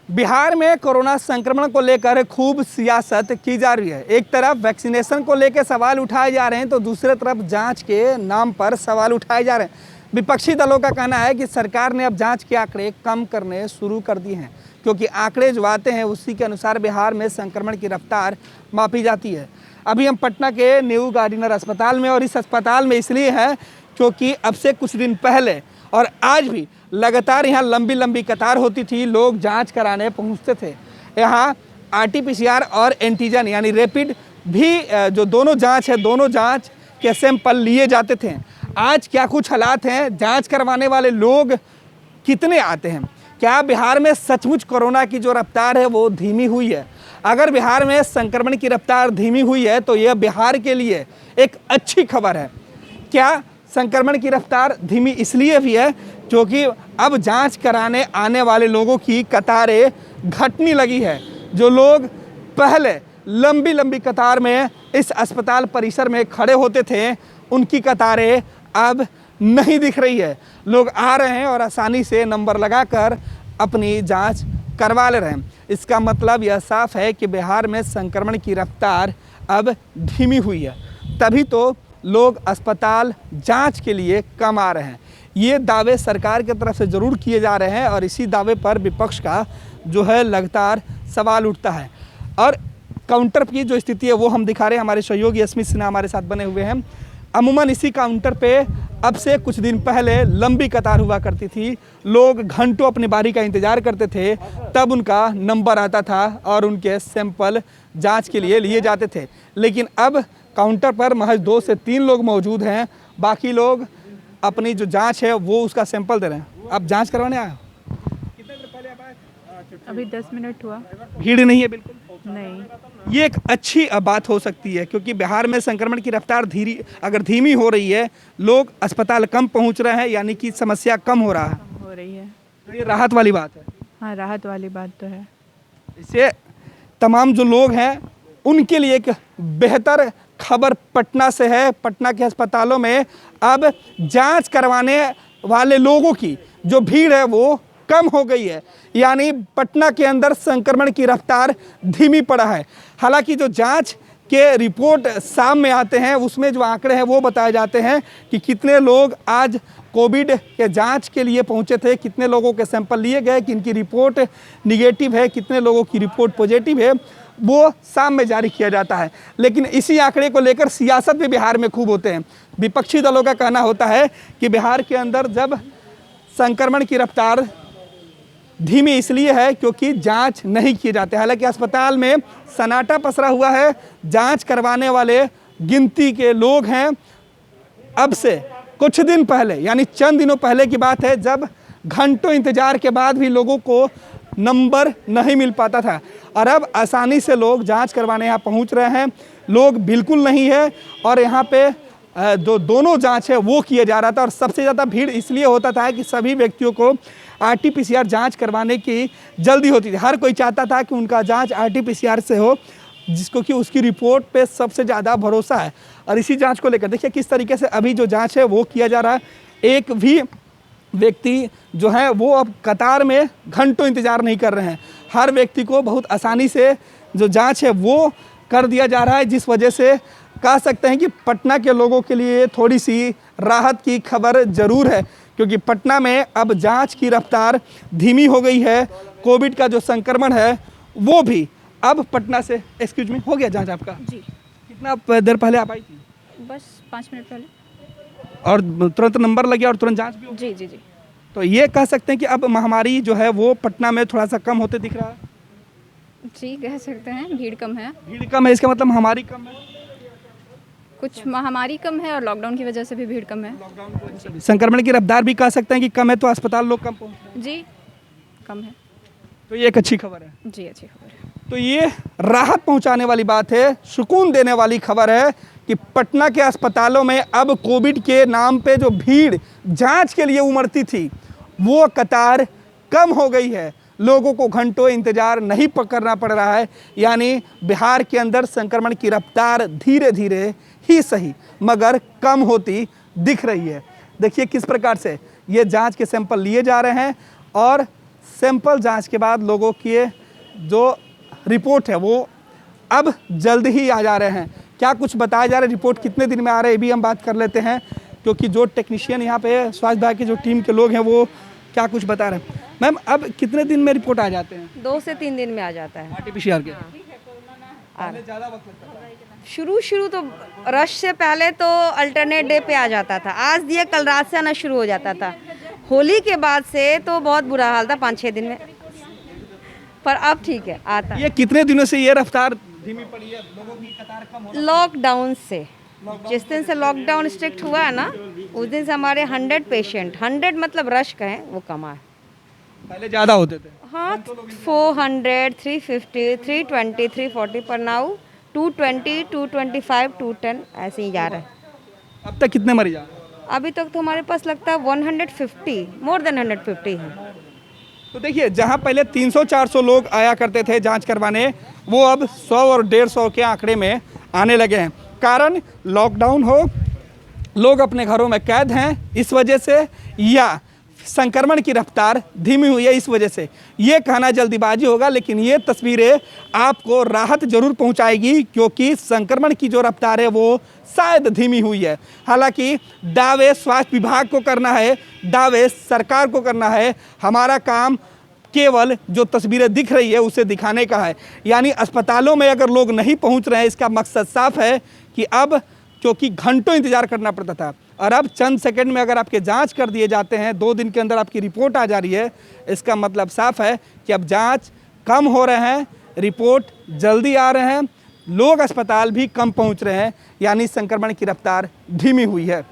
बिहार में कोरोना संक्रमण को लेकर खूब सियासत की जा रही है। एक तरफ वैक्सीनेशन को लेकर सवाल उठाए जा रहे हैं तो दूसरी तरफ जांच के नाम पर सवाल उठाए जा रहे हैं। विपक्षी दलों का कहना है कि सरकार ने अब जांच के आंकड़े कम करने शुरू कर दिए हैं, क्योंकि आंकड़े जो आते हैं उसी के अनुसार बिहार में संक्रमण की रफ्तार मापी जाती है। अभी हम पटना के न्यू गार्डिनर अस्पताल में, और इस अस्पताल में इसलिए है क्योंकि अब से कुछ दिन पहले और आज भी लगातार यहाँ लंबी लंबी कतार होती थी, लोग जांच कराने पहुँचते थे। यहाँ RT-PCR और एंटीजन यानी रैपिड भी जो दोनों जांच है, दोनों जांच के सैंपल लिए जाते थे। आज क्या कुछ हालात हैं, जांच करवाने वाले लोग कितने आते हैं, क्या बिहार में सचमुच कोरोना की जो रफ्तार है वो धीमी हुई है? अगर बिहार में संक्रमण की रफ्तार धीमी हुई है तो यह बिहार के लिए एक अच्छी खबर है। क्या संक्रमण की रफ्तार धीमी इसलिए भी है क्योंकि अब जांच कराने आने वाले लोगों की कतारें घटने लगी है। जो लोग पहले लंबी लंबी कतार में इस अस्पताल परिसर में खड़े होते थे, उनकी कतारें अब नहीं दिख रही है। लोग आ रहे हैं और आसानी से नंबर लगाकर अपनी जांच करवा ले रहे हैं। इसका मतलब यह साफ है कि बिहार में संक्रमण की रफ्तार अब धीमी हुई है, तभी तो लोग अस्पताल जांच के लिए कम आ रहे हैं। ये दावे सरकार की तरफ से ज़रूर किए जा रहे हैं और इसी दावे पर विपक्ष का जो है लगातार सवाल उठता है। और काउंटर की जो स्थिति है वो हम दिखा रहे हैं। हमारे सहयोगी स्मित सिन्हा हमारे साथ बने हुए हैं। अमूमन इसी काउंटर पे अब से कुछ दिन पहले लंबी कतार हुआ करती थी, लोग घंटों अपनी बारी का इंतज़ार करते थे, तब उनका नंबर आता था और उनके सैंपल जांच के लिए लिए जाते थे। लेकिन अब काउंटर पर महज 2 से 3 लोग मौजूद हैं, बाकी लोग अपनी जो जांच है वो उसका सैंपल दे रहे हैं। आप जांच करवाने आए हो? कितने देर पहले आप आए? अभी 10 मिनट हुआ। भीड़ नहीं है? बिल्कुल नहीं। ये एक अच्छी बात हो सकती है, क्योंकि बिहार में संक्रमण की रफ्तार अगर धीमी हो रही है, लोग अस्पताल कम पहुंच रहे हैं, यानी कि समस्या कम हो रहा है। हो रही है। तो ये राहत वाली बात है। हाँ, राहत वाली बात तो है। इससे तमाम जो लोग हैं उनके लिए एक बेहतर खबर पटना से है। पटना के अस्पतालों में अब जांच करवाने वाले लोगों की जो भीड़ है वो कम हो गई है, यानी पटना के अंदर संक्रमण की रफ्तार धीमी पड़ा है। हालांकि जो जांच के रिपोर्ट सामने आते हैं उसमें जो आंकड़े हैं वो बताए जाते हैं कि कितने लोग आज कोविड के जांच के लिए पहुंचे थे, कितने लोगों के सैंपल लिए गए, किनकी रिपोर्ट निगेटिव है, कितने लोगों की रिपोर्ट पॉजिटिव है, वो शाम में जारी किया जाता है। लेकिन इसी आंकड़े को लेकर सियासत भी बिहार में खूब होते हैं। विपक्षी दलों का कहना होता है कि बिहार के अंदर जब संक्रमण की रफ्तार धीमी इसलिए है क्योंकि जांच नहीं किए जाते। हालांकि अस्पताल में सन्नाटा पसरा हुआ है, जांच करवाने वाले गिनती के लोग हैं। अब से कुछ दिन पहले, यानी चंद दिनों पहले की बात है, जब घंटों इंतजार के बाद भी लोगों को नंबर नहीं मिल पाता था, और अब आसानी से लोग जांच करवाने यहाँ पहुँच रहे हैं। लोग बिल्कुल नहीं है, और यहाँ पे जो दोनों जांच है वो किया जा रहा था। और सबसे ज़्यादा भीड़ इसलिए होता था कि सभी व्यक्तियों को RT-PCR जांच करवाने की जल्दी होती थी। हर कोई चाहता था कि उनका जांच RT-PCR से हो, जिसको कि उसकी रिपोर्ट पे सबसे ज़्यादा भरोसा है। और इसी जांच को लेकर देखिए किस तरीके से अभी जो जांच है वो किया जा रहा है। एक भी व्यक्ति जो है वो अब कतार में घंटों इंतज़ार नहीं कर रहे हैं। हर व्यक्ति को बहुत आसानी से जो जाँच है वो कर दिया जा रहा है, जिस वजह से कह सकते हैं कि पटना के लोगों के लिए थोड़ी सी राहत की खबर ज़रूर है, क्योंकि पटना में अब जांच की रफ्तार धीमी हो गई है। कोविड का जो संक्रमण है वो भी अब पटना से, एक्सक्यूज मी, हो गया जांच आपका? जी। कितना देर पहले आप आई थी? बस 5 मिनट पहले। और तुरंत नंबर लग गया और तुरंत जांच भी हो गई? जी जी जी। तो ये कह सकते हैं कि अब महामारी जो है वो पटना में थोड़ा सा कम होते दिख रहा है? जी, कह सकते हैं। भीड़ कम है। भीड़ कम है, इसका मतलब महामारी कम है? कुछ महामारी कम है और लॉकडाउन की वजह से भी भीड़ कम है। संक्रमण की रफ्तार भी कह सकते हैं कि कम है, तो अस्पताल लोग कम पहुँच रहे हैं। जी, कम है। तो ये एक अच्छी खबर है। जी, अच्छी खबर है। तो ये राहत पहुंचाने वाली बात है, सुकून देने वाली खबर है कि पटना के अस्पतालों में अब कोविड के नाम पे जो भीड़ जांच के लिए उमड़ती थी वो कतार कम हो गई है। लोगों को घंटों इंतजार नहीं करना पड़ रहा है, यानी बिहार के अंदर संक्रमण की रफ्तार धीरे धीरे ही सही मगर कम होती दिख रही है। देखिए किस प्रकार से ये जांच के सैंपल लिए जा रहे हैं और सैंपल जांच के बाद लोगों की जो रिपोर्ट है वो अब जल्द ही आ जा रहे हैं। क्या कुछ बताया जा रहा है, रिपोर्ट कितने दिन में आ रहे हैं, ये भी हम बात कर लेते हैं, क्योंकि जो टेक्नीशियन यहाँ पे स्वास्थ्य विभाग की जो टीम के लोग हैं वो क्या कुछ बता रहे हैं। मैम, अब कितने दिन में रिपोर्ट आ जाते हैं? 2 से 3 दिन में आ जाता है। आरटीपीसीआर के ज़्यादा वक्त लगता था। शुरू तो रश से पहले तो अल्टरनेट डे पे आ जाता था, आज दिया कल रात से आना शुरू हो जाता था। होली के बाद से तो बहुत बुरा हाल था 5-6 दिन में, पर अब ठीक है, आता है। ये कितने दिनों से ये रफ्तार धीमी पड़ी है, लोगों की कतार कम हो? लॉकडाउन से, जिस दिन से लॉकडाउन स्ट्रिक्ट हुआ है ना, उस दिन से हमारे 100 पेशेंट, 100 मतलब रश कहें, वो कमा है। पहले ज़्यादा होते थे। हाँ, 400, 350, 320, 340 पर नाउ 220, 225, 210 ऐसे ही जा रहा है। अब तक कितने मरीज आ रहे हैं? अभी तक तो हमारे पास लगता है 150, मोर देन 150 है। तो देखिए, जहां पहले 300-400 लोग आया करते थे जांच करवाने, वो अब 100 और 150 के आंकड़े में आने लगे हैं। कारण लॉकडाउन हो, लोग अपने घरों में कैद हैं इस वजह से, या संक्रमण की रफ्तार धीमी हुई है इस वजह से। ये कहना जल्दीबाजी होगा, लेकिन ये तस्वीरें आपको राहत जरूर पहुंचाएगी, क्योंकि संक्रमण की जो रफ्तार है वो शायद धीमी हुई है। हालांकि दावे स्वास्थ्य विभाग को करना है, दावे सरकार को करना है, हमारा काम केवल जो तस्वीरें दिख रही है उसे दिखाने का है। यानी अस्पतालों में अगर लोग नहीं पहुंच रहे हैं, इसका मकसद साफ है कि अब, क्योंकि घंटों इंतजार करना पड़ता था, और अब चंद सेकंड में अगर आपके जांच कर दिए जाते हैं, 2 दिन के अंदर आपकी रिपोर्ट आ जा रही है, इसका मतलब साफ है कि अब जांच कम हो रहे हैं, रिपोर्ट जल्दी आ रहे हैं, लोग अस्पताल भी कम पहुंच रहे हैं, यानी संक्रमण की रफ्तार धीमी हुई है।